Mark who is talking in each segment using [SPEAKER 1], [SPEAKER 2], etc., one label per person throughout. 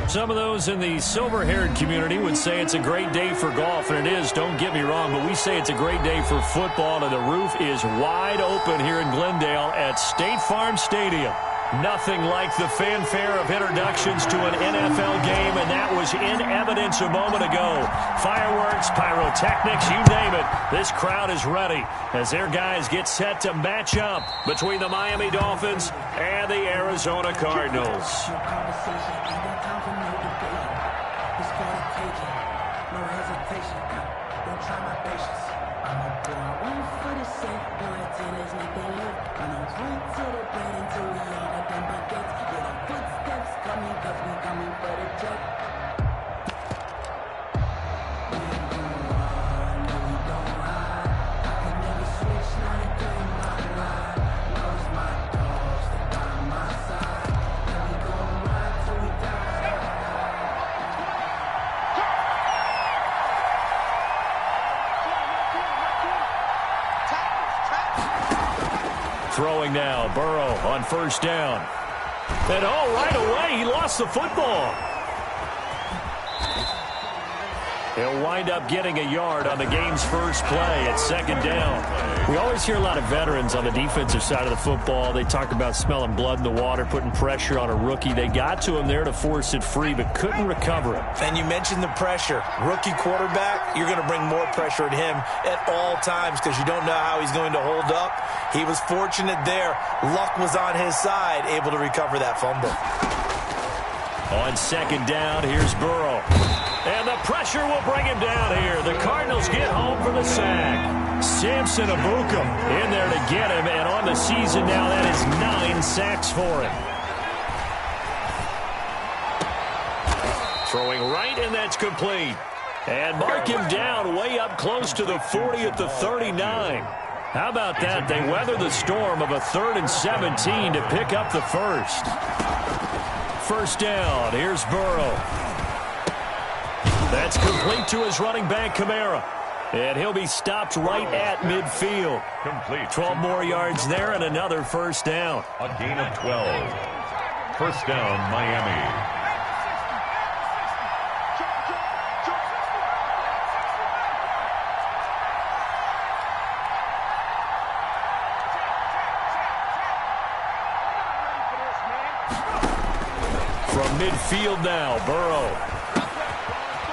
[SPEAKER 1] Some of those in the silver-haired community would say it's a great day for golf, and it is, don't get me wrong, but we say it's a great day for football, and the roof is wide open here in Glendale at State Farm Stadium. Nothing like the fanfare of introductions to an NFL game, and that was in evidence a moment ago. Fireworks, pyrotechnics, you name it. This crowd is ready as their guys get set to match up between the Miami Dolphins and the Arizona Cardinals. Throwing now, Burrow on first down. And right away, he lost the football. He'll wind up getting a yard on the game's first play at second down. We always hear a lot of veterans on the defensive side of the football. They talk about smelling blood in the water, putting pressure on a rookie. They got to him there to force it free, but couldn't recover it.
[SPEAKER 2] And you mentioned the pressure. Rookie quarterback, you're going to bring more pressure at him at all times because you don't know how he's going to hold up. He was fortunate there. Luck was on his side, able to recover that fumble.
[SPEAKER 1] On second down, here's Burrow. And the pressure will bring him down here. The Cardinals get home for the sack. Samson Abuka in there to get him, and on the season now, that is 9 sacks for him. Throwing right, and that's complete. And mark him down way up close to the 40 at the 39. How about that? They weather the storm of a 3rd and 17 to pick up the first. First down, here's Burrow. That's complete to his running back, Kamara. And he'll be stopped right at midfield.
[SPEAKER 3] Complete.
[SPEAKER 1] 12 more yards there and another first down.
[SPEAKER 3] A gain of 12. First down, Miami.
[SPEAKER 1] From midfield now, Burrow.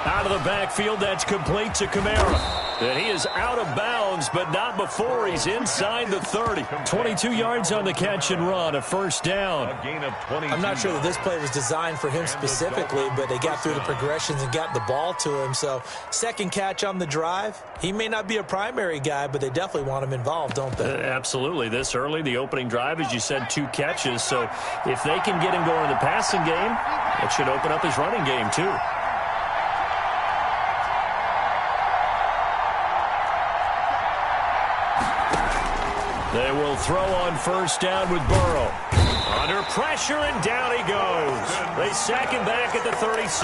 [SPEAKER 1] Out of the backfield, that's complete to Kamara. And he is out of bounds, but not before he's inside the 30. 22 yards on the catch and run, a first down.
[SPEAKER 3] A gain of 20.
[SPEAKER 2] I'm not sure that this play was designed for him specifically, but they got through the progressions and got the ball to him. So, second catch on the drive. He may not be a primary guy, but they definitely want him involved, don't they?
[SPEAKER 1] Absolutely. This early, the opening drive, as you said, 2 catches. So, if they can get him going in the passing game, it should open up his running game, too. They will throw on first down with Burrow. Under pressure, and down he goes. They sack him back at the 36.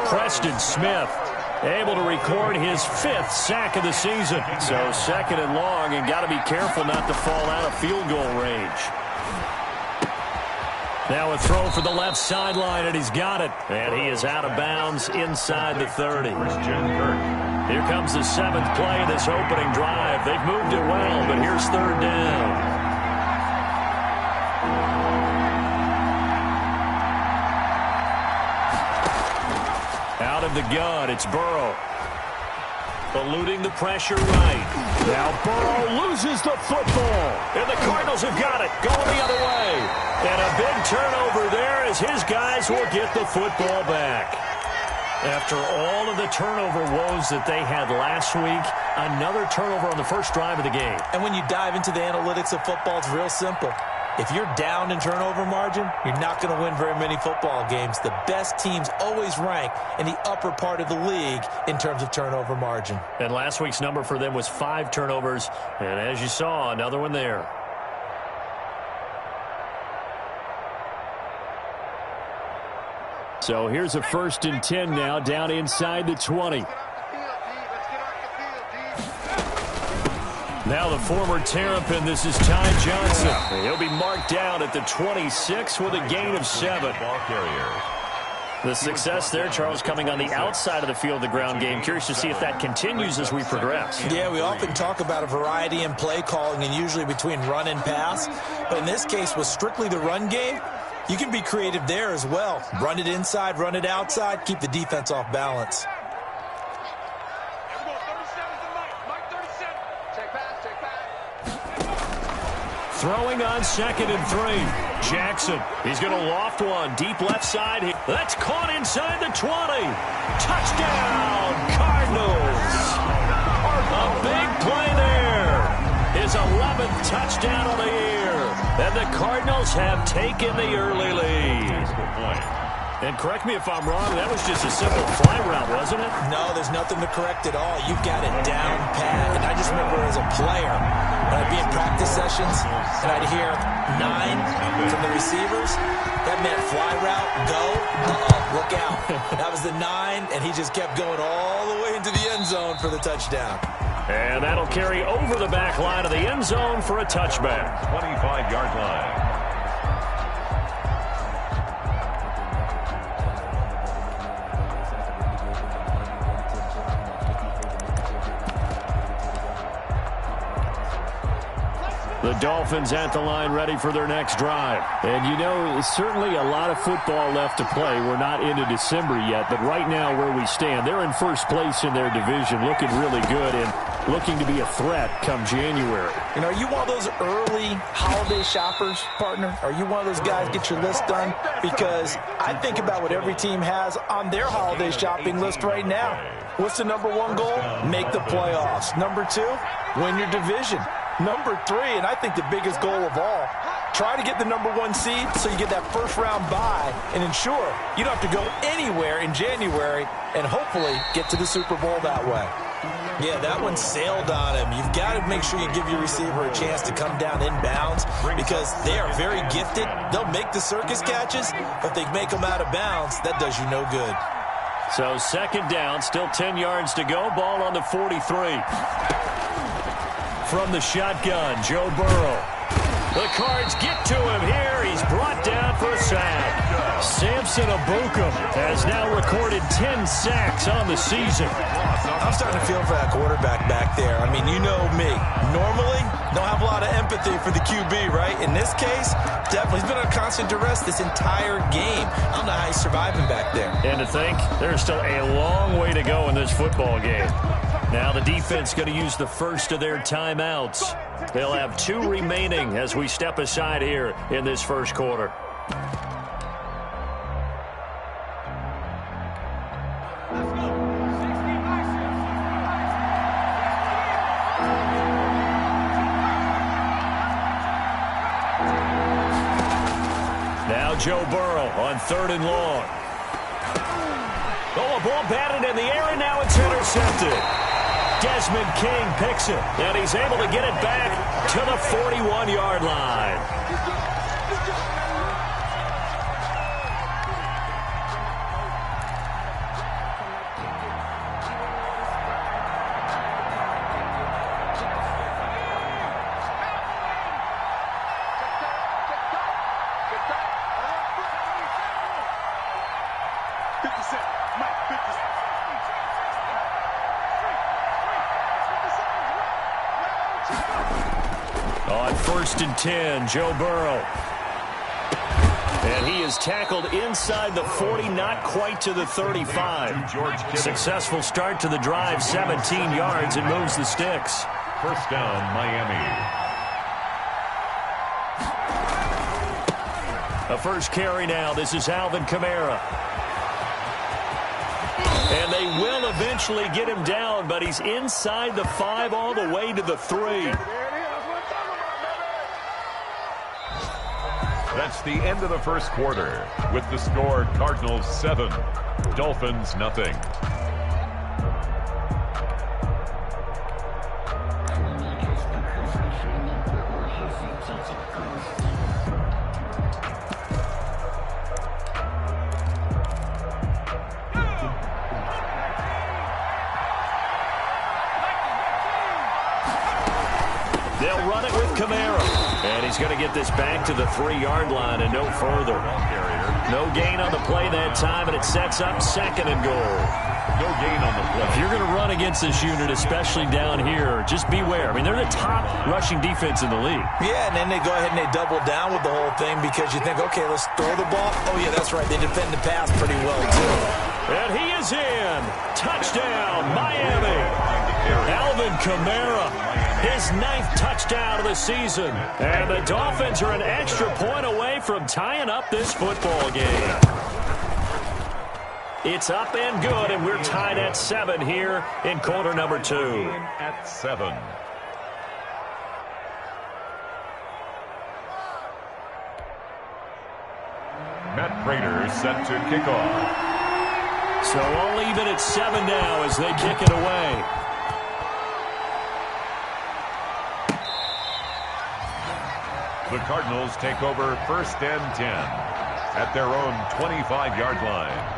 [SPEAKER 1] Preston Smith able to record his 5th sack of the season. So second and long, and got to be careful not to fall out of field goal range. Now a throw for the left sideline, and he's got it. And he is out of bounds inside the 30. Here comes the 7th play of this opening drive. They've moved it well, but here's third down. Out of the gun, it's Burrow. Eluding the pressure right. Now Burrow loses the football. And the Cardinals have got it, going the other way. And a big turnover there as his guys will get the football back. After all of the turnover woes that they had last week, another turnover on the first drive of the game.
[SPEAKER 2] And when you dive into the analytics of football, it's real simple. If you're down in turnover margin, you're not going to win very many football games. The best teams always rank in the upper part of the league in terms of turnover margin.
[SPEAKER 1] And last week's number for them was 5 turnovers. And as you saw, another one there. So here's a 1st and 10 now, down inside the 20. Now the former Terrapin, this is Ty Johnson. He'll be marked down at the 26 with a gain of 7.
[SPEAKER 3] Ball carrier.
[SPEAKER 1] The success there, Charles, coming on the outside of the field, the ground game. Curious to see if that continues as we progress.
[SPEAKER 2] Yeah, we often talk about a variety in play calling and usually between run and pass. But in this case, with strictly the run game, you can be creative there as well. Run it inside, run it outside, keep the defense off balance.
[SPEAKER 1] Throwing on 2nd and 3. Jackson, he's going to loft one. Deep left side. That's caught inside the 20. Touchdown, Cardinals. A big play there. His 11th touchdown of the year. And the Cardinals have taken the early lead. And correct me if I'm wrong, that was just a simple fly route, wasn't it?
[SPEAKER 2] No, there's nothing to correct at all. You've got it down pat. And I just remember as a player, when I'd be in practice sessions, and I'd hear 9 from the receivers, that meant fly route, go, look out. That was the 9, and he just kept going all the way into the end zone for the touchdown.
[SPEAKER 1] And that'll carry over the back line of the end zone for a touchback.
[SPEAKER 3] 25-yard line.
[SPEAKER 1] The Dolphins at the line ready for their next drive.
[SPEAKER 4] And you know, certainly a lot of football left to play. We're not into December yet, but right now where we stand, they're in first place in their division, looking really good and looking to be a threat come January.
[SPEAKER 2] You know, are you one of those early holiday shoppers, partner? Are you one of those guys get your list done? Because I think about what every team has on their holiday shopping list right now. What's the number 1 goal? Make the playoffs. Number 2, win your division. Number 3, and I think the biggest goal of all, try to get the number 1 seed so you get that first-round bye and ensure you don't have to go anywhere in January and hopefully get to the Super Bowl that way. Yeah, that one sailed on him. You've got to make sure you give your receiver a chance to come down inbounds because they are very gifted. They'll make the circus catches, but if they make them out of bounds, that does you no good.
[SPEAKER 1] So 2nd down, still 10 yards to go. Ball on the 43. From the shotgun, Joe Burrow. The Cards get to him here. He's brought down for a sack. Samson Ebukam has now recorded 10 sacks on the season.
[SPEAKER 2] I'm starting to feel for that quarterback back there. I mean, you know me. Normally, don't have a lot of empathy for the QB, right? In this case, definitely. He's been under constant duress this entire game. I don't know how he's surviving back there.
[SPEAKER 1] And to think, there's still a long way to go in this football game. Now the defense going to use the first of their timeouts. They'll have 2 remaining as we step aside here in this first quarter. Now Joe Burrow on 3rd and long. Oh, a ball batted in the air, and now it's intercepted. Desmond King picks it, and he's able to get it back to the 41-yard line. On 1st and 10, Joe Burrow. And he is tackled inside the 40, not quite to the 35. Successful start to the drive, 17 yards, and moves the sticks.
[SPEAKER 3] First down, Miami.
[SPEAKER 1] A first carry now. This is Alvin Kamara. And they will eventually get him down, but he's inside the 5 all the way to the 3.
[SPEAKER 3] That's the end of the first quarter. With the score, Cardinals 7, Dolphins nothing.
[SPEAKER 1] They'll run it with Kamara. And he's going to get this back to the 3-yard line and no further. No gain on the play that time, and it sets up 2nd and goal.
[SPEAKER 3] No gain on the play.
[SPEAKER 1] If you're going to run against this unit, especially down here, just beware. I mean, they're the top rushing defense in the league.
[SPEAKER 2] Yeah, and then they go ahead and they double down with the whole thing because you think, okay, let's throw the ball. Oh, yeah, that's right. They defend the pass pretty well, too.
[SPEAKER 1] And he is in. Touchdown, Miami. Alvin Kamara, his 9th touchdown of the season. And the Dolphins are an extra point away from tying up this football game. It's up and good, and we're tied at 7 here in quarter number 2.
[SPEAKER 3] At 7. Matt Prater set to kick off.
[SPEAKER 1] So all even at 7 now as they kick it away.
[SPEAKER 3] The Cardinals take over 1st and 10 at their own 25-yard line.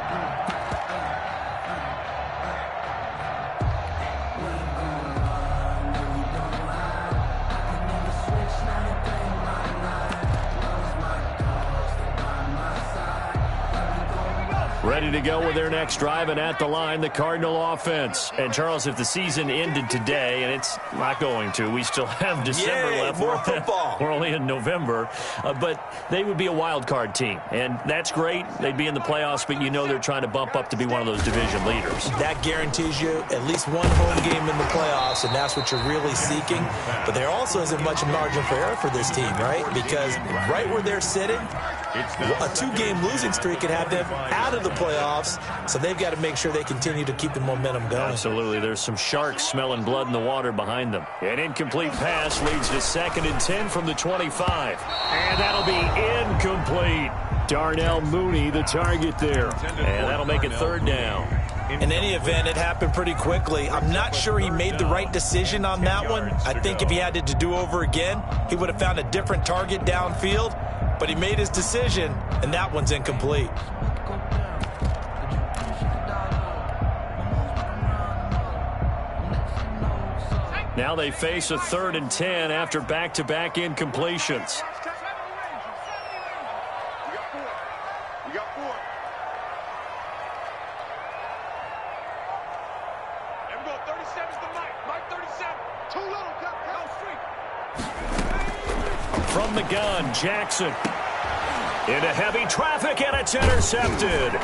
[SPEAKER 1] Ready to go with their next drive, and at the line, the Cardinal offense. And, Charles, if the season ended today, and it's not going to, we still have December left.
[SPEAKER 2] More football.
[SPEAKER 1] We're only in November. But they would be a wild card team, and that's great. They'd be in the playoffs, but you know they're trying to bump up to be one of those division leaders.
[SPEAKER 2] That guarantees you at least one home game in the playoffs, and that's what you're really seeking. But there also isn't much margin for error for this team, right? Because right where they're sitting, a 2-game losing streak could have them out of the playoffs, so they've got to make sure they continue to keep the momentum going.
[SPEAKER 1] Absolutely. There's some sharks smelling blood in the water behind them. An incomplete pass leads to 2nd and 10 from the 25. And that'll be incomplete. Darnell Mooney, the target there. And that'll make it 3rd down.
[SPEAKER 2] In any event, it happened pretty quickly. I'm not sure he made the right decision on that one. I think if he had it to do over again, he would have found a different target downfield. But he made his decision, and that one's incomplete.
[SPEAKER 1] Now they face a 3rd and 10 after back-to-back incompletions.
[SPEAKER 5] We got 4. There we go. 37's the Mike 37. Too little. Count street.
[SPEAKER 1] From the gun, Jackson. Into heavy traffic, and it's intercepted.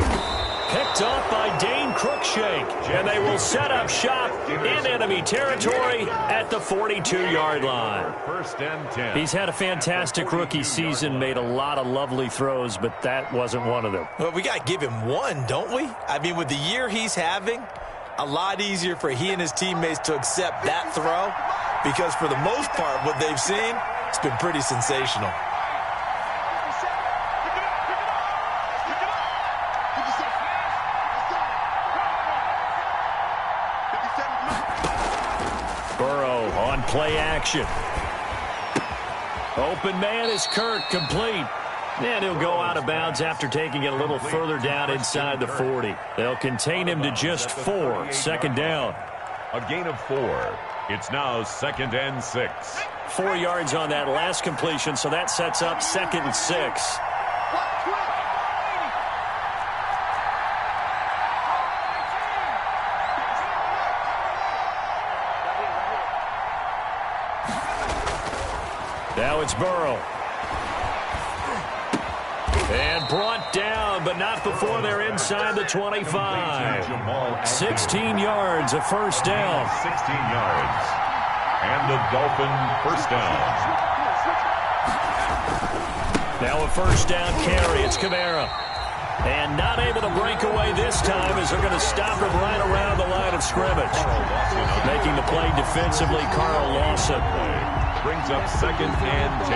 [SPEAKER 1] Picked off by Dane Cruikshank, and they will set up shop in enemy territory at the 42-yard line.
[SPEAKER 3] 1st and 10.
[SPEAKER 1] He's had a fantastic rookie season, made a lot of lovely throws, but that wasn't one of them.
[SPEAKER 2] Well, we got to give him one, don't we? I mean, with the year he's having, a lot easier for he and his teammates to accept that throw because for the most part, what they've seen, it's been pretty sensational.
[SPEAKER 1] Burrow on play action. Open man is Kirk, complete. And he'll go out of bounds after taking it a little further down inside the 40. They'll contain him to just 4. 2nd down.
[SPEAKER 3] A gain of 4. It's now 2nd and 6.
[SPEAKER 1] 4 yards on that last completion, so that sets up 2nd and 6. Now it's Burrow. And brought down, but not before they're inside the 25. 16 yards, a 1st down.
[SPEAKER 3] 16 yards. And the Dolphin 1st down.
[SPEAKER 1] Now a 1st down carry. It's Kamara. And not able to break away this time as they're going to stop him right around the line of scrimmage. Making the play defensively, Carl Lawson.
[SPEAKER 3] Brings up 2nd and 10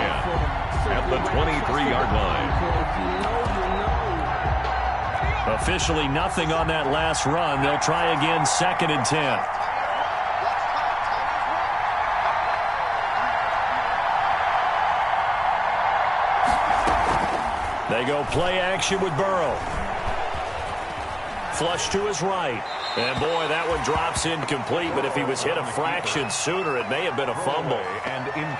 [SPEAKER 3] at the 23-yard line.
[SPEAKER 1] Officially nothing on that last run. They'll try again 2nd and 10. They go play action with Burrow. flush to his right. And, boy, that one drops incomplete, but if he was hit a fraction sooner, it may have been a fumble.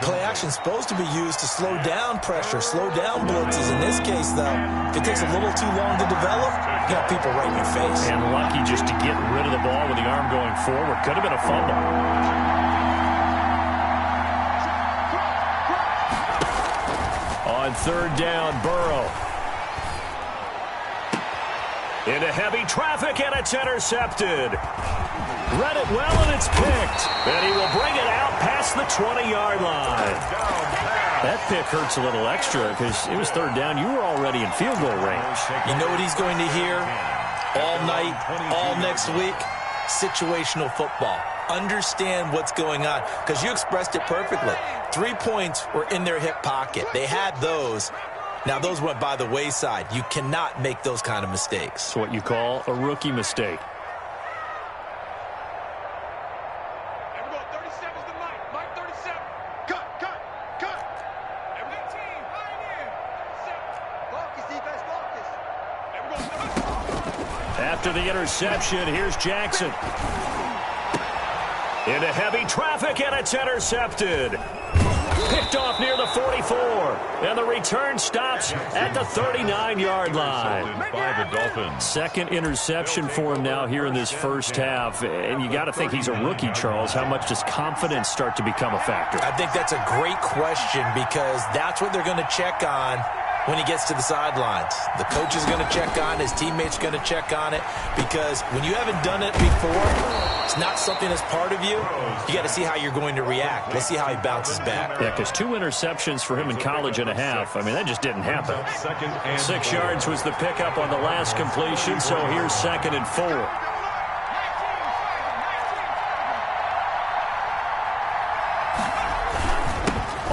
[SPEAKER 2] Play action's supposed to be used to slow down pressure, slow down blitzes. In this case, though, if it takes a little too long to develop, you got people right in your face.
[SPEAKER 1] And lucky just to get rid of the ball with the arm going forward. Could have been a fumble. On third down, Burrow. Into heavy traffic, and it's intercepted. Read it well, and it's picked. And he will bring it out past the 20-yard line. That pick hurts a little extra because it was third down. You were already in field goal range.
[SPEAKER 2] You know what he's going to hear all night, all next week? Situational football. Understand what's going on, because you expressed it perfectly. 3 points were in their hip pocket. They had those. Now, those went by the wayside. You cannot make those kind of mistakes.
[SPEAKER 1] It's what you call a rookie mistake.
[SPEAKER 5] And we go 37's the Mike. Mike 37. Cut. And we team pioneer. 7. Marcus, defense, Marcus. And we go.
[SPEAKER 1] After the interception, here's Jackson. Into heavy traffic, and it's intercepted. Picked off near the 44, and the return stops at the 39-yard line.
[SPEAKER 3] By the Dolphins.
[SPEAKER 1] Second interception for him now here in this first half, and you got to think he's a rookie, Charles. How much does confidence start to become a factor?
[SPEAKER 2] I think that's a great question, because that's what they're going to check on when he gets to the sidelines. The coach is going to check on, his teammates are going to check on it, because when you haven't done it before, it's not something that's part of you. You got to see how you're going to react. Let's see how he bounces back.
[SPEAKER 1] Yeah, because 2 interceptions for him in college and a half. I mean, that just didn't happen. 6 yards was the pickup on the last completion, so here's 2nd and 4.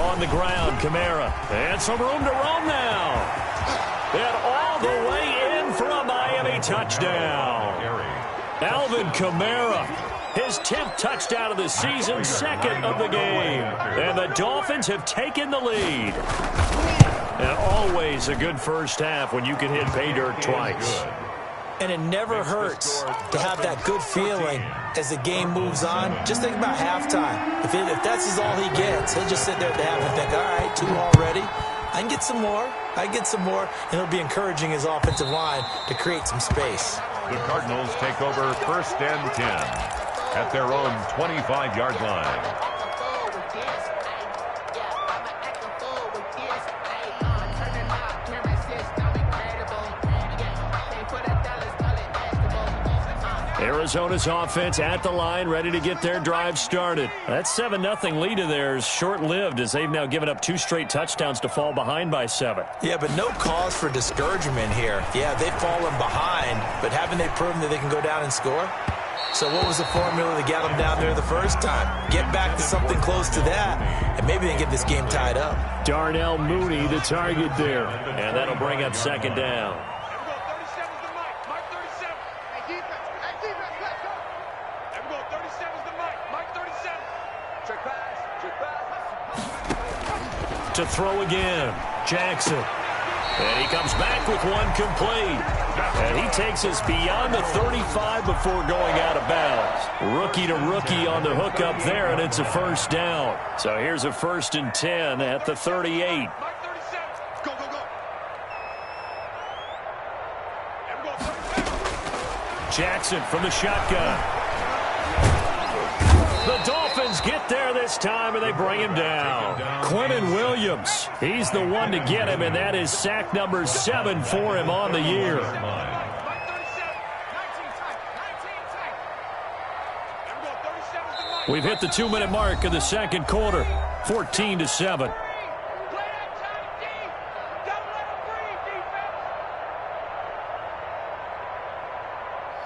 [SPEAKER 1] On the ground, Kamara. And some room to roam now. And all the way in for a Miami touchdown. Alvin Kamara, his 10th touchdown of the season, 2nd of the game. And the Dolphins have taken the lead. And always a good first half when you can hit pay dirt twice.
[SPEAKER 2] And it never hurts to have that good feeling as the game moves on. Just think about halftime. If that's all he gets, he'll just sit there at the half and think, all right, 2 already. I can get some more. And he'll be encouraging his offensive line to create some space.
[SPEAKER 3] The Cardinals take over 1st and 10 at their own 25-yard line.
[SPEAKER 1] Arizona's offense at the line, ready to get their drive started. That 7-0 lead of theirs short-lived, as they've now given up 2 straight touchdowns to fall behind by 7.
[SPEAKER 2] Yeah, but no cause for discouragement here. Yeah, they've fallen behind, but haven't they proven that they can go down and score? So what was the formula that got them down there the first time? Get back to something close to that, and maybe they get this game tied up.
[SPEAKER 1] Darnell Mooney, the target there. And that'll bring up 2nd down. To throw again, Jackson. And he comes back with one complete. And he takes us beyond the 35 before going out of bounds. Rookie to rookie on the hook up there, and it's a first down. So here's a 1st and 10 at the 38. Jackson from the shotgun. The Dolphins get there this time, and they bring him down. Quinnen Williams, he's the one to get him, and that is sack number 7 for him on the year. We've hit the 2-minute mark of the second quarter, 14-7.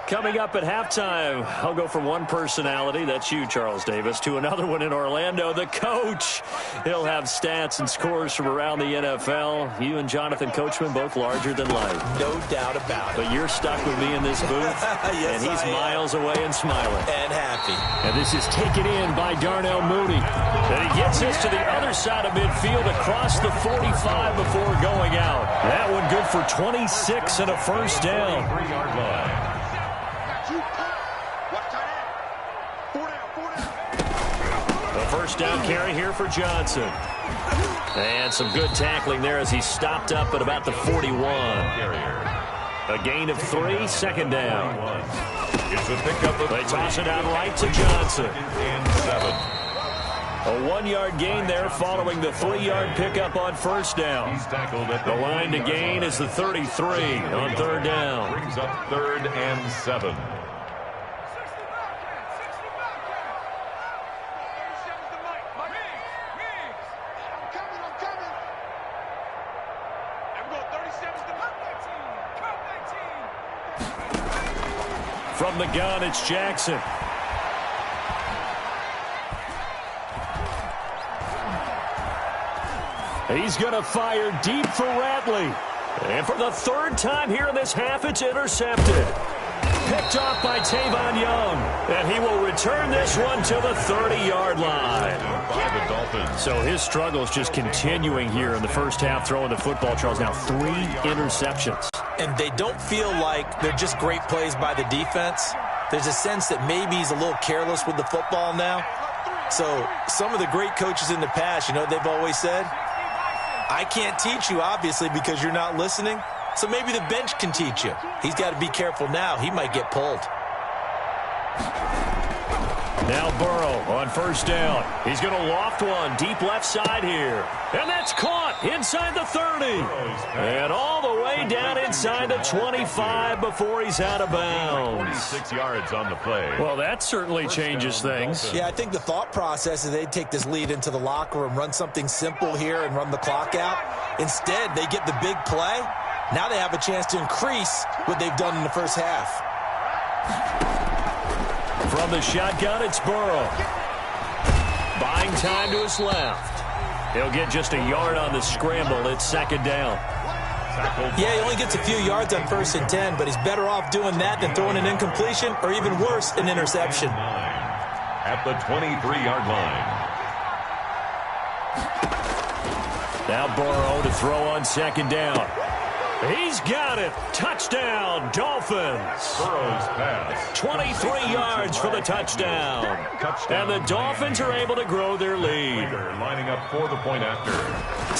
[SPEAKER 1] Coming up at halftime, I'll go from one personality, that's you, Charles Davis, to another one in Orlando, the coach. He'll have stats and scores from around the NFL. You and Jonathan Coachman, both larger than life.
[SPEAKER 2] No doubt about it.
[SPEAKER 1] But you're stuck with me in this booth,
[SPEAKER 2] yes,
[SPEAKER 1] and he's miles away and smiling.
[SPEAKER 2] And happy.
[SPEAKER 1] And this is taken in by Darnell Mooney. And he gets us to the other side of midfield across the 45 before going out. That one good for 26 and a first down.
[SPEAKER 3] 3-yard line.
[SPEAKER 1] The first down carry here for Johnson. And some good tackling there as he stopped up at about the 41. A gain of 3, second down.
[SPEAKER 3] It's a pickup of
[SPEAKER 1] They toss it out right to Johnson.
[SPEAKER 3] And 7.
[SPEAKER 1] A 1-yard gain there following the 3-yard pickup on first down.
[SPEAKER 3] He's tackled at
[SPEAKER 1] The line to gain is the 33 on third down.
[SPEAKER 3] Brings up 3rd and 7.
[SPEAKER 1] From the gun, it's Jackson. He's going to fire deep for Ratley. And for the 3rd time here in this half, it's intercepted. Picked off by Tavon Young. And he will return this one to the 30-yard line.
[SPEAKER 3] By the Dolphins.
[SPEAKER 1] So his struggle is just continuing here in the first half, throwing the football. Charles, now 3 interceptions.
[SPEAKER 2] And they don't feel like they're just great plays by the defense. There's a sense that maybe he's a little careless with the football now. So some of the great coaches in the past, you know, they've always said, I can't teach you, obviously, because you're not listening. So maybe the bench can teach you. He's got to be careful now. He might get pulled.
[SPEAKER 1] Now Burrow on first down. He's going to loft one deep left side here. And that's caught inside the 30. And all the way down inside the 25 before he's out of bounds.
[SPEAKER 3] 46 yards on the play.
[SPEAKER 1] Well, that certainly changes things.
[SPEAKER 2] Yeah, I think the thought process is they'd take this lead into the locker room, run something simple here and run the clock out. Instead, they get the big play. Now they have a chance to increase what they've done in the first half.
[SPEAKER 1] From the shotgun, it's Burrow. Buying time to his left. He'll get just a yard on the scramble. It's second down.
[SPEAKER 2] Yeah, he only gets a few yards on 1st and 10, but he's better off doing that than throwing an incompletion or even worse, an interception.
[SPEAKER 3] At the 23-yard line.
[SPEAKER 1] Now Burrow to throw on second down. He's got it. Touchdown, Dolphins.
[SPEAKER 3] Burrow's pass.
[SPEAKER 1] 23 yards for the touchdown. And the Dolphins are able to grow their lead.
[SPEAKER 3] Lining up for the point after.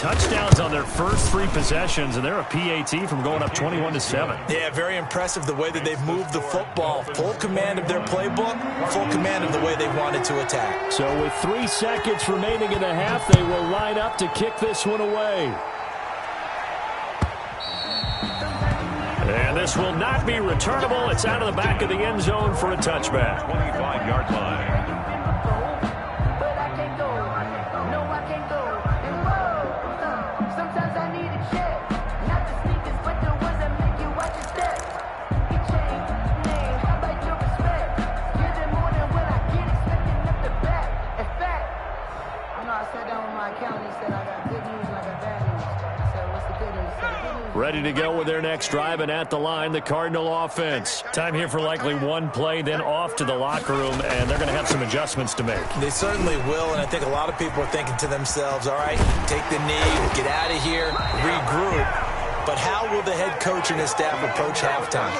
[SPEAKER 1] Touchdowns on their first 3 possessions, and they're a PAT from going up 21-7.
[SPEAKER 2] Yeah, very impressive the way that they've moved the football. Full command of their playbook, full command of the way they wanted to attack.
[SPEAKER 1] So with 3 seconds remaining in the half, they will line up to kick this one away. And this will not be returnable. It's out of the back of the end zone for a touchback.
[SPEAKER 3] 25-yard line.
[SPEAKER 1] Ready to go with their next drive, and at the line, the Cardinal offense. Time here for likely one play, then off to the locker room, and they're going to have some adjustments to make.
[SPEAKER 2] They certainly will, and I think a lot of people are thinking to themselves, all right, take the knee, get out of here, regroup. But how will the head coach and his staff approach halftime?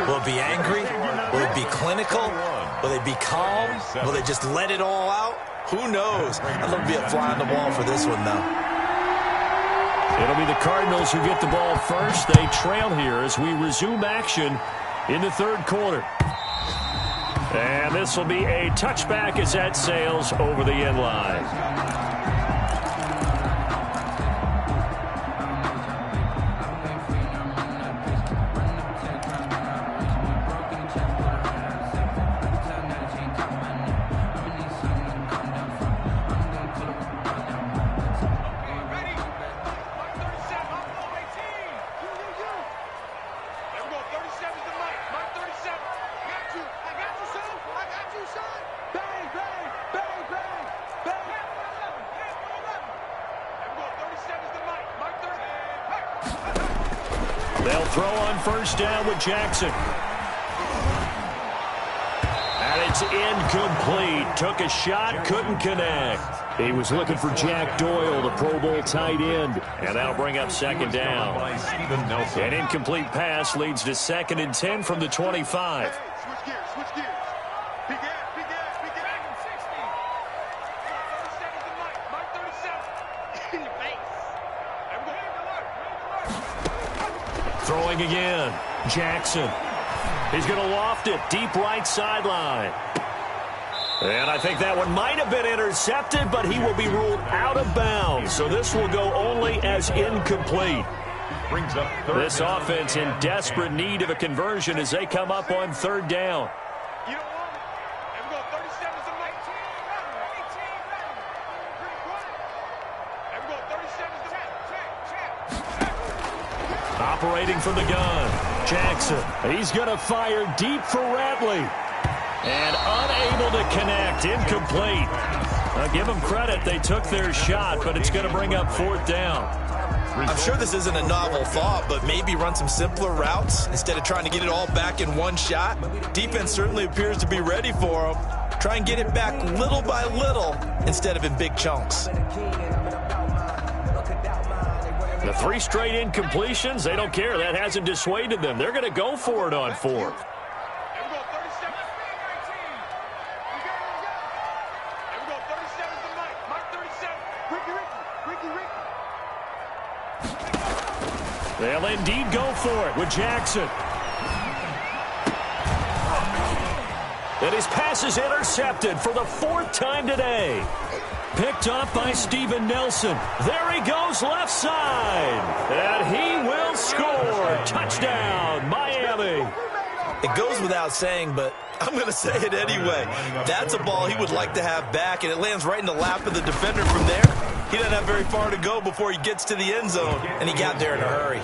[SPEAKER 2] Will it be angry? Will it be clinical? Will they be calm? Will they just let it all out? Who knows? I'd love to be a fly on the wall for this one, though.
[SPEAKER 1] It'll be the Cardinals who get the ball first. They trail here as we resume action in the third quarter. And this will be a touchback as that sails over the end line. They'll throw on first down with Jackson. And it's incomplete. Took a shot, couldn't connect. He was looking for Jack Doyle, the Pro Bowl tight end. And that'll bring up second down. An incomplete pass leads to 2nd and 10 from the 25.
[SPEAKER 5] Switch gears.
[SPEAKER 1] Throwing again. Jackson. He's going to loft it deep right sideline. And I think that one might have been intercepted, but he will be ruled out of bounds. So this will go only as incomplete.
[SPEAKER 3] Brings up third.
[SPEAKER 1] This offense in desperate need of a conversion as they come up on third down.
[SPEAKER 5] You don't want it. And we go 37 to 19. 18 ready. Pretty quiet. And we go 37 to check.
[SPEAKER 1] Operating from the gun. Jackson. He's going to fire deep for Ratley. And unable to connect. Incomplete. I'll give them credit. They took their shot, but it's going to bring up fourth down.
[SPEAKER 2] I'm sure this isn't a novel thought, but maybe run some simpler routes instead of trying to get it all back in one shot. Defense certainly appears to be ready for them. Try and get it back little by little instead of in big chunks.
[SPEAKER 1] The 3 straight incompletions, they don't care. That hasn't dissuaded them. They're going to go for it on fourth.
[SPEAKER 5] And we go 37 to 19. We got it. And we go 37 to Mike. Mike 37. Ricky.
[SPEAKER 1] They'll indeed go for it with Jackson. And his pass is intercepted for the 4th time today. Picked up by Steven Nelson. There he goes left side. And he will score. Touchdown, Miami.
[SPEAKER 2] It goes without saying, but I'm going to say it anyway. That's a ball he would like to have back, and it lands right in the lap of the defender from there. He doesn't have very far to go before he gets to the end zone, and he got there in a hurry.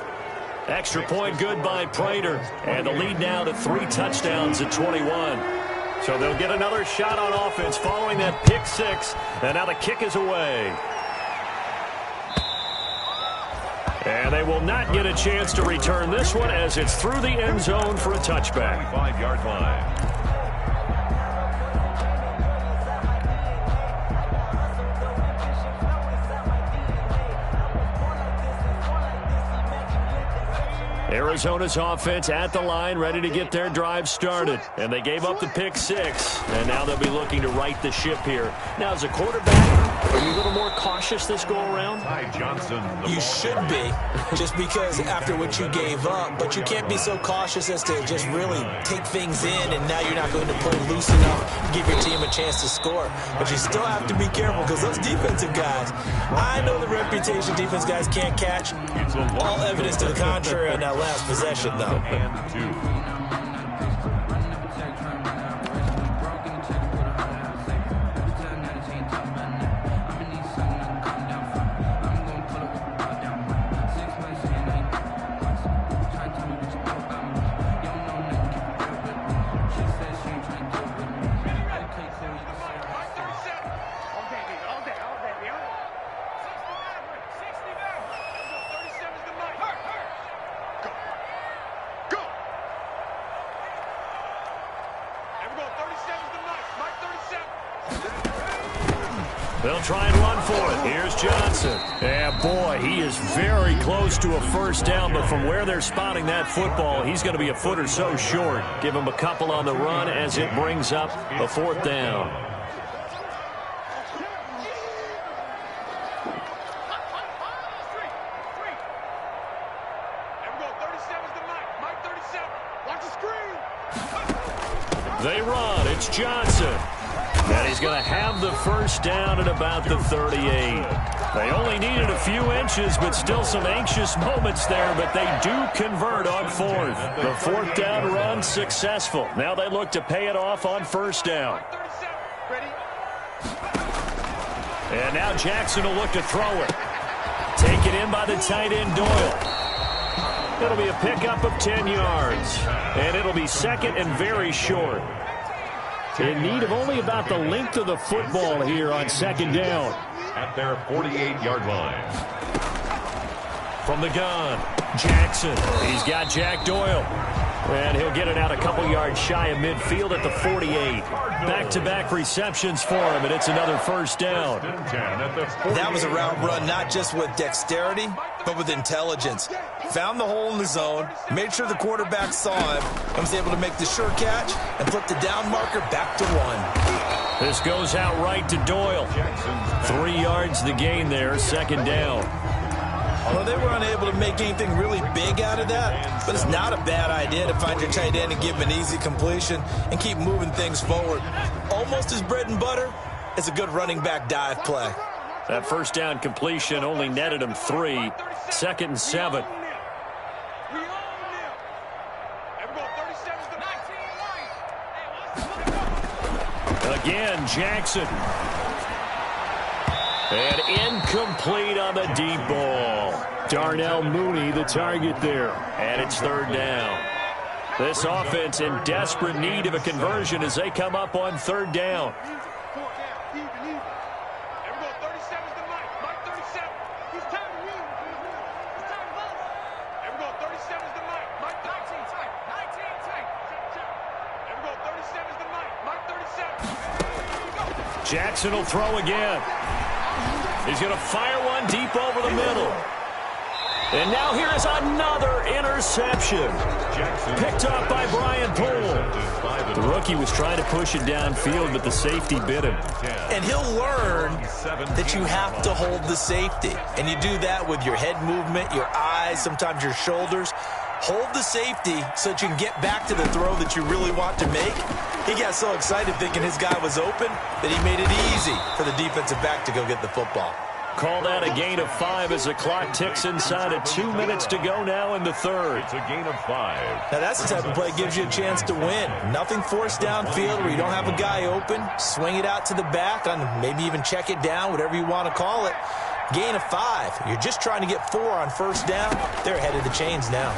[SPEAKER 1] Extra point good by Prater. And the lead now to 3 touchdowns at 21. So they'll get another shot on offense following that pick 6. And now the kick is away. And they will not get a chance to return this one as it's through the end zone for a touchback.
[SPEAKER 3] 5-yard line.
[SPEAKER 1] Arizona's offense at the line, ready to get their drive started. And they gave up the pick 6, and now they'll be looking to right the ship here. Now, as a quarterback, are you a little more cautious this go-around?
[SPEAKER 3] Ty Johnson.
[SPEAKER 2] You should be, just because after what you gave up, but you can't be so cautious as to just really take things in, and now you're not going to play loose enough to give your team a chance to score. But you still have to be careful because those defensive guys, I know the reputation defense guys can't catch. All evidence to the contrary on that last possession, though.
[SPEAKER 3] And 2.
[SPEAKER 1] They'll try and run for it. Here's Johnson. Yeah, boy, he is very close to a first down, but from where they're spotting that football, he's going to be a foot or so short. Give him a couple on the run as it brings up a 4th down. They run. It's Johnson. And he's going to have the first down at about the 38. They only needed a few inches, but still some anxious moments there, but they do convert on 4th. The 4th down run successful. Now they look to pay it off on first down. And now Jackson will look to throw it. Taken in by the tight end, Doyle. It'll be a pickup of 10 yards. And it'll be second and very short. In need of only about the length of the football here on second down.
[SPEAKER 3] At their 48-yard line.
[SPEAKER 1] From the gun, Jackson. He's got Jack Doyle. And he'll get it out a couple yards shy of midfield at the 48. Back-to-back receptions for him, and it's another first down.
[SPEAKER 2] That was a route run not just with dexterity, but with intelligence. Found the hole in the zone, made sure the quarterback saw him, and was able to make the sure catch and flip the down marker back to 1.
[SPEAKER 1] This goes out right to Doyle. 3 yards the gain there, second down.
[SPEAKER 2] Well, they were unable to make anything really big out of that, but it's not a bad idea to find your tight end and give him an easy completion and keep moving things forward. Almost as bread and butter as a good running back dive play.
[SPEAKER 1] That first down completion only netted him 3. 2nd and 7. Again, Jackson. And incomplete on the deep ball.
[SPEAKER 4] Darnell Mooney, the target there.
[SPEAKER 1] And it's 3rd down. This offense in desperate need of a conversion as they come up on 3rd down. Jackson will throw again. He's going to fire one deep over the middle. And now here is another interception. Picked up by Brian Poole. The rookie was trying to push it downfield, but the safety bit him.
[SPEAKER 2] And he'll learn that you have to hold the safety. And you do that with your head movement, your eyes, sometimes your shoulders. Hold the safety so that you can get back to the throw that you really want to make. He got so excited thinking his guy was open that he made it easy for the defensive back to go get the football.
[SPEAKER 1] Call that a gain of 5 as the clock ticks inside of 2 minutes to go now in the 3rd.
[SPEAKER 3] It's a gain of 5.
[SPEAKER 2] Now that's the type of play that gives you a chance to win. Nothing forced downfield where you don't have a guy open. Swing it out to the back and maybe even check it down, whatever you want to call it. Gain of 5. You're just trying to get 4 on 1st down. They're ahead of the chains now.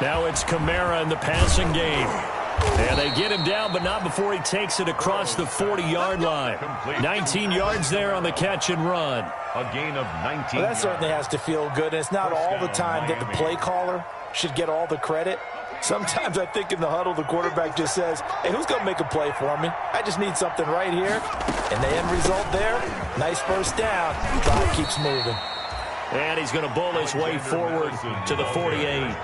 [SPEAKER 1] Now it's Kamara in the passing game. And they get him down, but not before he takes it across the 40-yard line. 19 yards there on the catch and run.
[SPEAKER 3] A gain of 19.
[SPEAKER 2] Well, that certainly has to feel good. And it's not all the time that the play caller should get all the credit. Sometimes I think in the huddle, the quarterback just says, hey, who's going to make a play for me? I just need something right here. And the end result there, nice 1st down. Clock keeps moving.
[SPEAKER 1] And he's going to bull his way forward to the 48.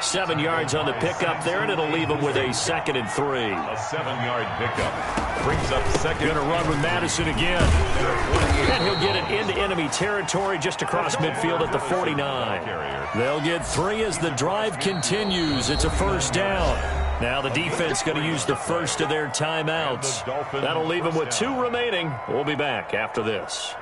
[SPEAKER 1] 7 yards on the pickup there, and it'll leave him with a 2nd and 3.
[SPEAKER 3] A 7-yard pickup. Brings up 2nd.
[SPEAKER 1] Going to run with Madison again. And he'll get it into enemy territory just across midfield at the 49. They'll get 3 as the drive continues. It's a 1st down. Now the defense going to use the first of their timeouts. That'll leave them with 2 remaining. We'll be back after this.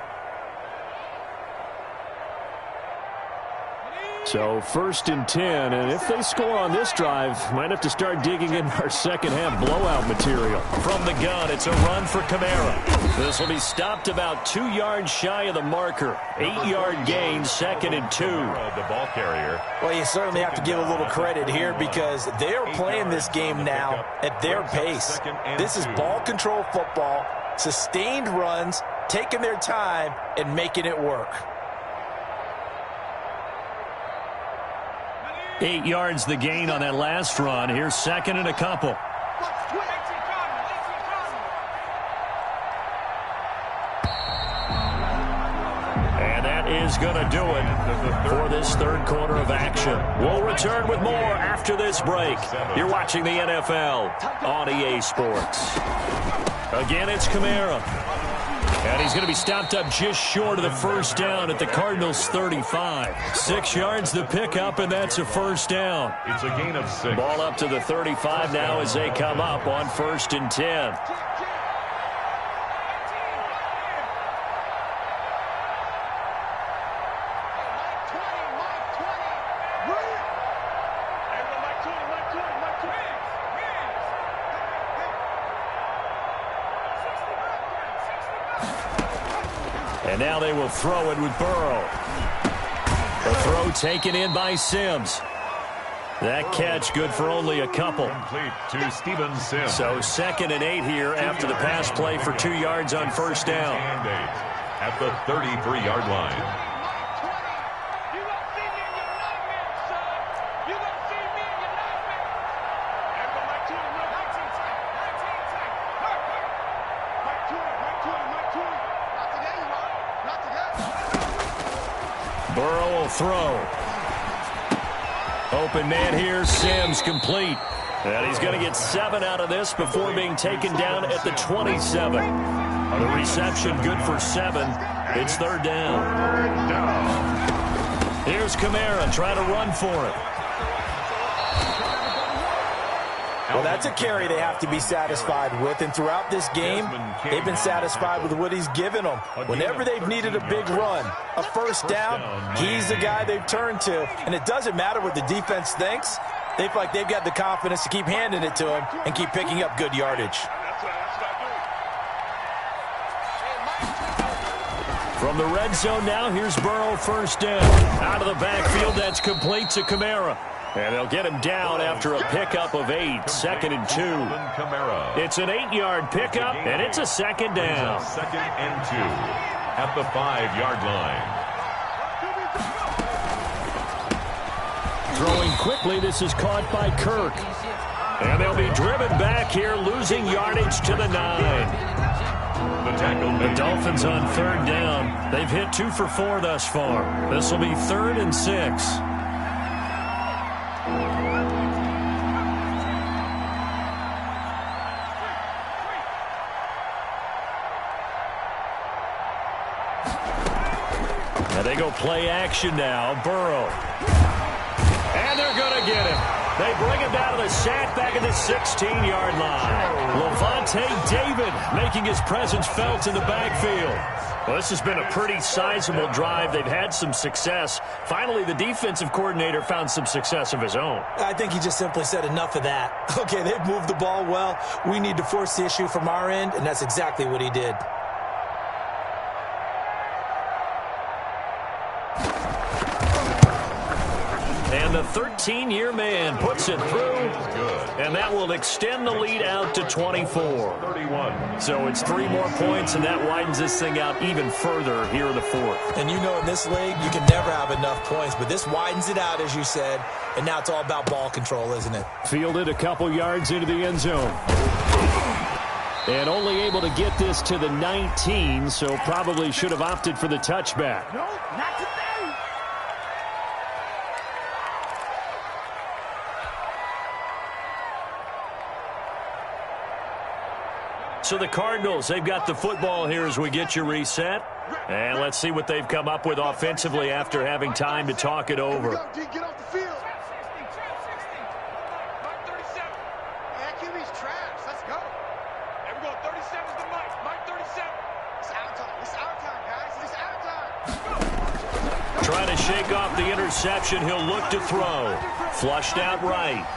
[SPEAKER 4] So 1st and 10, and if they score on this drive, might have to start digging in our second-half blowout material.
[SPEAKER 1] From the gun, it's a run for Kamara. This will be stopped about 2 yards shy of the marker. 8-yard gain, 2nd and 2.
[SPEAKER 3] The ball carrier.
[SPEAKER 2] Well, you certainly have to give a little credit here because they're playing this game now at their pace. This is ball control football, sustained runs, taking their time, and making it work.
[SPEAKER 1] 8 yards the gain on that last run. Here's 2nd and a couple. And that is going to do it for this 3rd quarter of action. We'll return with more after this break. You're watching the NFL on EA Sports. Again, it's Kamara. And he's going to be stopped up just short of the 1st down at the Cardinals' 35. 6 yards the pickup, and that's a 1st down.
[SPEAKER 3] It's a gain of 6.
[SPEAKER 1] Ball up to the 35 now as they come up on 1st and 10. And now they will throw it with Burrow. The throw taken in by Sims. That catch good for only a couple.
[SPEAKER 3] Complete to Steven Sims.
[SPEAKER 1] So 2nd and 8 here after the pass play for 2 yards on 1st down.
[SPEAKER 3] And 8 at the 33-yard line.
[SPEAKER 1] Burrow will throw. Open man here, Sims complete. And he's going to get 7 out of this before being taken down at the 27. The reception good for 7. It's third down.
[SPEAKER 3] Third down.
[SPEAKER 1] Here's Kamara trying to run for it.
[SPEAKER 2] Well, that's a carry they have to be satisfied with, and throughout this game, they've been satisfied with what he's given them. Whenever they've needed a big run, a first down, he's the guy they've turned to. And it doesn't matter what the defense thinks. They feel like they've got the confidence to keep handing it to him and keep picking up good yardage.
[SPEAKER 1] From the red zone now, here's Burrow, first down. Out of the backfield, that's complete to Kamara. And they'll get him down after a pickup of 8, 2nd and 2. It's an 8-yard pickup, and it's a second down.
[SPEAKER 3] 2nd and 2 at the 5-yard line.
[SPEAKER 1] Throwing quickly, this is caught by Kirk. And they'll be driven back here, losing yardage to the 9. The Dolphins on third down. They've hit 2 for 4 thus far. This will be 3rd and 6. And they go play action now. Burrow. And they're going to get him. They bring him down to the sack back at the 16-yard line. Levante David making his presence felt in the backfield. Well, this has been a pretty sizable drive. They've had some success. Finally, the defensive coordinator found some success of his own.
[SPEAKER 2] I think he just simply said enough of that. Okay, they've moved the ball well. We need to force the issue from our end, and that's exactly what he did.
[SPEAKER 1] And the 13-year man puts it through, and that will extend the lead out to 24.
[SPEAKER 3] 31.
[SPEAKER 1] So it's 3 more points, and that widens this thing out even further here in the 4th.
[SPEAKER 2] And you know in this league, you can never have enough points, but this widens it out, as you said, and now it's all about ball control, isn't it?
[SPEAKER 4] Fielded a couple yards into the end zone. And only able to get this to the 19, so probably should have opted for the touchback.
[SPEAKER 5] No, not today.
[SPEAKER 1] So the Cardinals, they've got the football here as we get you reset. And let's see what they've come up with offensively after having time to talk it over.
[SPEAKER 5] Get off the field. Mike 37. Yeah, QB's trash. Let's go. There we go. 37's the Mike. Mike 37. It's our time. It's our time, guys. It's our time.
[SPEAKER 1] Trying to shake off the interception. He'll look to throw. Flushed out right.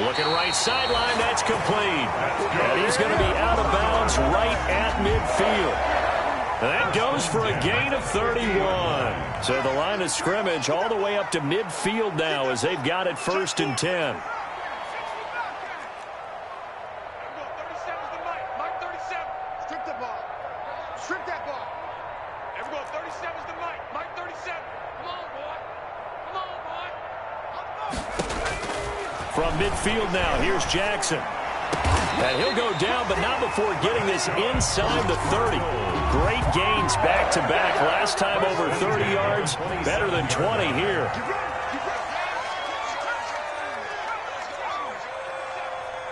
[SPEAKER 1] Looking right sideline, that's complete. And he's going to be out of bounds right at midfield. And that goes for a gain of 31. So the line of scrimmage all the way up to midfield now as they've got it 1st and 10.
[SPEAKER 5] Strip the ball. Strip that ball. There we go. 37's the Mike. Mike 37. Come on, boy. Come on, boy.
[SPEAKER 1] From midfield now, here's Jackson. And he'll go down, but not before getting this inside the 30. Great gains back-to-back. Last time over 30 yards, better than 20 here.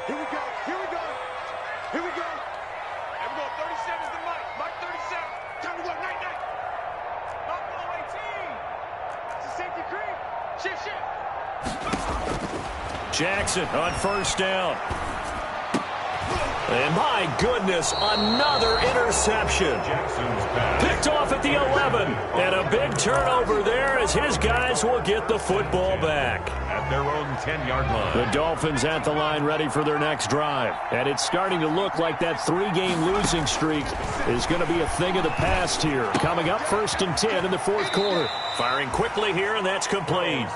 [SPEAKER 5] Here we go. Here we go. Here we go. There we go. 37's the Mike. Mike 37. Time to go. Night, night. Buffalo 18. It's a safety cream. Shift.
[SPEAKER 1] Jackson on first down. And my goodness, another interception. Picked off at the 11. And a big turnover there as his guys will get the football back.
[SPEAKER 3] At their own 10-yard line.
[SPEAKER 4] The Dolphins at the line ready for their next drive. And it's starting to look like that 3-game losing streak is going to be a thing of the past here. Coming up 1st and 10 in the 4th quarter.
[SPEAKER 1] Firing quickly here, and that's complete.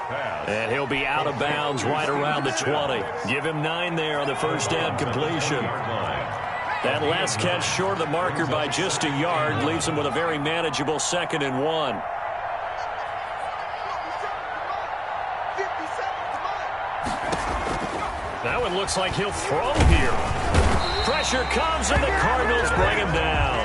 [SPEAKER 1] And he'll be out of bounds right around the 20. Give him 9 there on the first down completion. That last catch short of the marker by just a yard leaves him with a very manageable 2nd and 1. That one looks like he'll throw here. Pressure comes, and the Cardinals bring him down.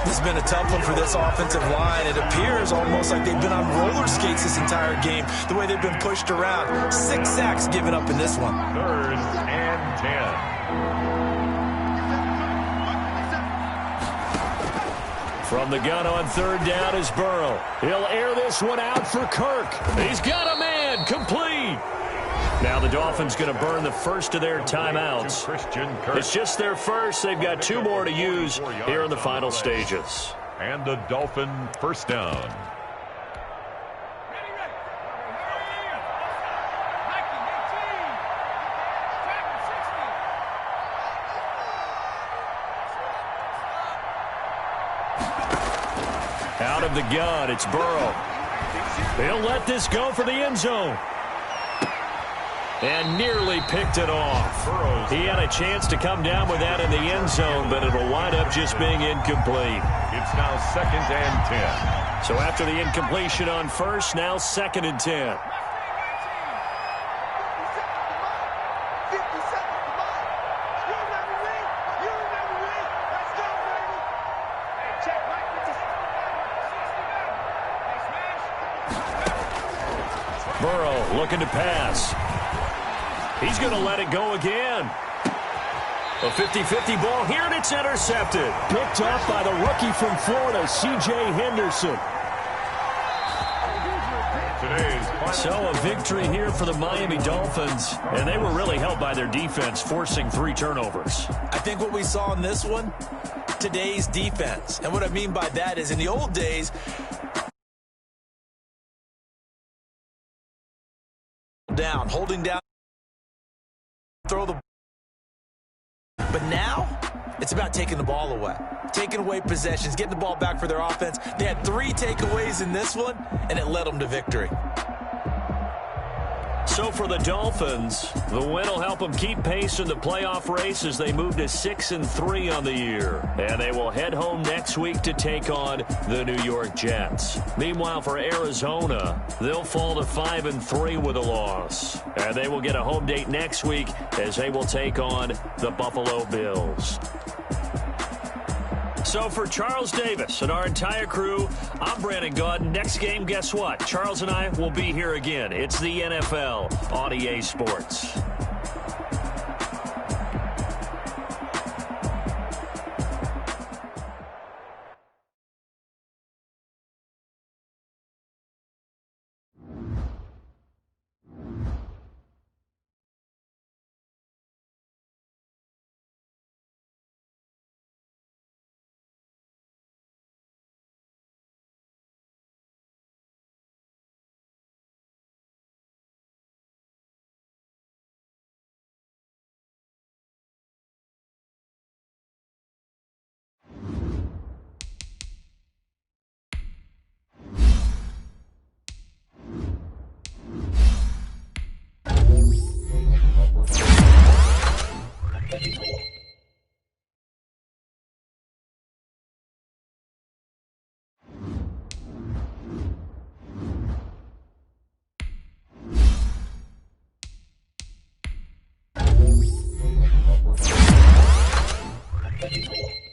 [SPEAKER 2] This has been a tough one for this offensive line. It appears almost like they've been on roller skates this entire game, the way they've been pushed around. 6 sacks given up in this one.
[SPEAKER 3] 3rd and 10.
[SPEAKER 1] From the gun on third down is Burrow. He'll air this one out for Kirk. He's got a man. Complete. Now the Dolphins going to burn the first of their timeouts. It's just their first. They've got 2 more to use here in the final stages.
[SPEAKER 3] And the Dolphin first down.
[SPEAKER 1] Out of the gun, it's Burrow. He'll let this go for the end zone. And nearly picked it off. He had a chance to come down with that in the end zone, but it'll wind up just being incomplete.
[SPEAKER 3] It's now 2nd and 10.
[SPEAKER 1] So after the incompletion on first, now 2nd and 10. Burrow looking to pass. He's going to let it go again. A 50-50 ball here, and it's intercepted.
[SPEAKER 4] Picked up by the rookie from Florida, C.J. Henderson.
[SPEAKER 1] So a victory here for the Miami Dolphins, and they were really helped by their defense, forcing 3 turnovers.
[SPEAKER 2] I think what we saw in this one, today's defense. And what I mean by that is in the old days, holding down, throw the. But now, it's about taking the ball away. Taking away possessions, getting the ball back for their offense. They had 3 takeaways in this one, and it led them to victory.
[SPEAKER 1] So for the Dolphins, the win will help them keep pace in the playoff race as they move to 6-3 on the year. And they will head home next week to take on the New York Jets. Meanwhile, for Arizona, they'll fall to 5-3 with a loss. And they will get a home date next week as they will take on the Buffalo Bills. So for Charles Davis and our entire crew, I'm Brandon Gaudin. Next game, guess what? Charles and I will be here again. It's the NFL on EA Sports.
[SPEAKER 6] P-Kid10.